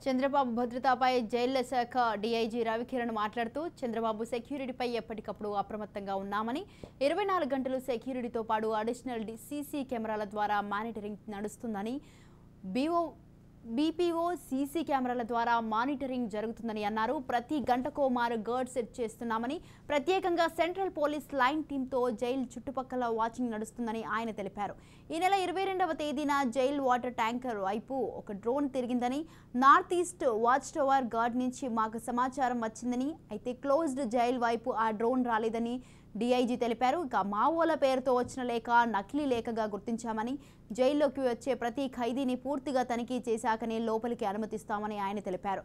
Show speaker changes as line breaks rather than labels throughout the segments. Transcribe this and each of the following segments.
చంద్రబాబు భద్రతపై జైళ్ల శాఖ డీఐజీ రవికిరణ్ మాట్లాడుతూ చంద్రబాబు సెక్యూరిటీపై ఎప్పటికప్పుడు అప్రమత్తంగా ఉన్నామని 24 గంటలు సెక్యూరిటీతో పాటు అడిషనల్ సీసీ కెమెరాల ద్వారా మానిటరింగ్ నడుస్తుందని బీపీఓ సీసీ కెమెరాల ద్వారా మానిటరింగ్ జరుగుతుందని అన్నారు. ప్రతి గంటకో మారు గర్డ్ సెట్ చేస్తున్నామని, ప్రత్యేకంగా సెంట్రల్ పోలీస్ లైన్ టీంతో జైలు చుట్టుపక్కల వాచింగ్ నడుస్తుందని ఆయన తెలిపారు. ఈ నెల 22వ తేదీన జైల్ వాటర్ ట్యాంకర్ వైపు ఒక డ్రోన్ తిరిగిందని, north east watch tower guard నుంచి మాకు సమాచారం వచ్చిందని, అయితే క్లోజ్డ్ జైల్ వైపు ఆ డ్రోన్ రాలేదని డీఐజీ తెలిపారు. ఇక మావోల పేరుతో వచ్చిన లేఖ నకిలీ లేఖగా గుర్తించామని, జైల్లోకి వచ్చే ప్రతి ఖైదీని పూర్తిగా తనిఖీ చేశాకనే లోపలికి అనుమతిస్తామని ఆయన తెలిపారు.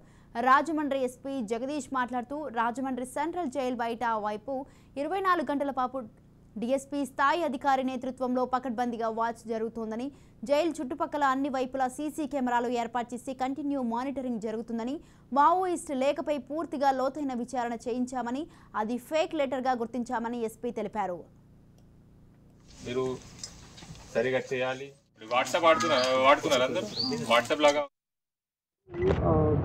రాజమండ్రి ఎస్పీ జగదీష్ మాట్లాడుతూ రాజమండ్రి సెంట్రల్ జైల్ బయట వైపు 24 గంటల పాటు డీఎస్పీ స్థాయి అధికారి నేతృత్వంలో పకడ్బందీగా వాచ్ జరుగుతోందని, జైలు చుట్టుపక్కల అన్ని వైపులా సీసీ కెమెరాలు ఏర్పాటు చేసి కంటిన్యూ మానిటరింగ్ జరుగుతుందని, మావోయిస్ట్ లేఖపై పూర్తిగా లోతైన విచారణ చేయించామని, అది ఫేక్ లెటర్గా గుర్తించామని ఎస్పీ తెలిపారు.
మీరు సరిగా చేయాలి. వాట్సాప్ వాడుతున్నారు అందరూ వాట్సాప్ లాగా.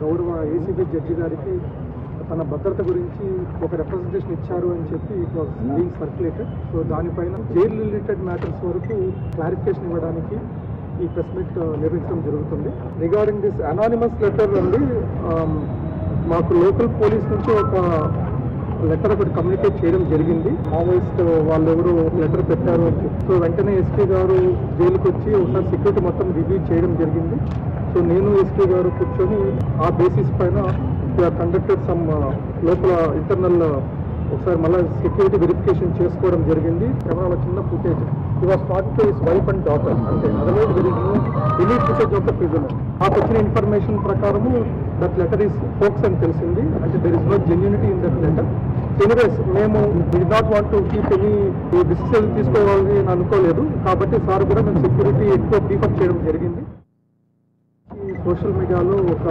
గౌరవ ఏసీబీ జడ్జి గారికి తన భద్రత గురించి ఒక రిప్రజెంటేషన్ ఇచ్చారు అని చెప్పి it was being circulated. So దానిపైన జైల్ రిలేటెడ్ మ్యాటర్స్ వరకు క్లారిఫికేషన్ ఇవ్వడానికి ఈ ప్రెస్ మీట్ నిర్వహించడం జరుగుతుంది. రిగార్డింగ్ దిస్ అనానిమస్ లెటర్ అండి, మాకు లోకల్ పోలీస్ నుంచి ఒక లెటర్ ఒకటి కమ్యూనికేట్ చేయడం జరిగింది. మావోయిస్ట్ వాళ్ళు ఎవరు లెటర్ పెట్టారు అని చెప్పి. సో వెంటనే ఎస్పీ గారు జైలుకి వచ్చి ఒకసారి సెక్యూరిటీ మొత్తం రివ్యూ చేయడం జరిగింది. సో నేను ఎస్పీ గారు కూర్చొని ఆ బేసిస్ పైన కండక్టెడ్ సమ్ లోపల ఇంటర్నల్ ఒకసారి మళ్ళీ సెక్యూరిటీ వెరిఫికేషన్ చేసుకోవడం జరిగింది. కెమెరాలో చిన్న ఫుటేజ్ ఈ was not to his wife and daughter, అంటే otherwise very any footage of the prisoner. ఆ వచ్చిన ఇన్ఫర్మేషన్ ప్రకారము దట్ లెటర్ ఈస్ ఫోక్స్ అని తెలిసింది. అంటే there is no genuinity in that letter. Anyways మేము we not want to keep any decision తీసుకోవాలని అనుకోలేదు. కాబట్టి సార్ కూడా మేము సెక్యూరిటీ ఎక్కువ ప్రిఫర్ చేయడం జరిగింది. సోషల్ మీడియాలో ఒక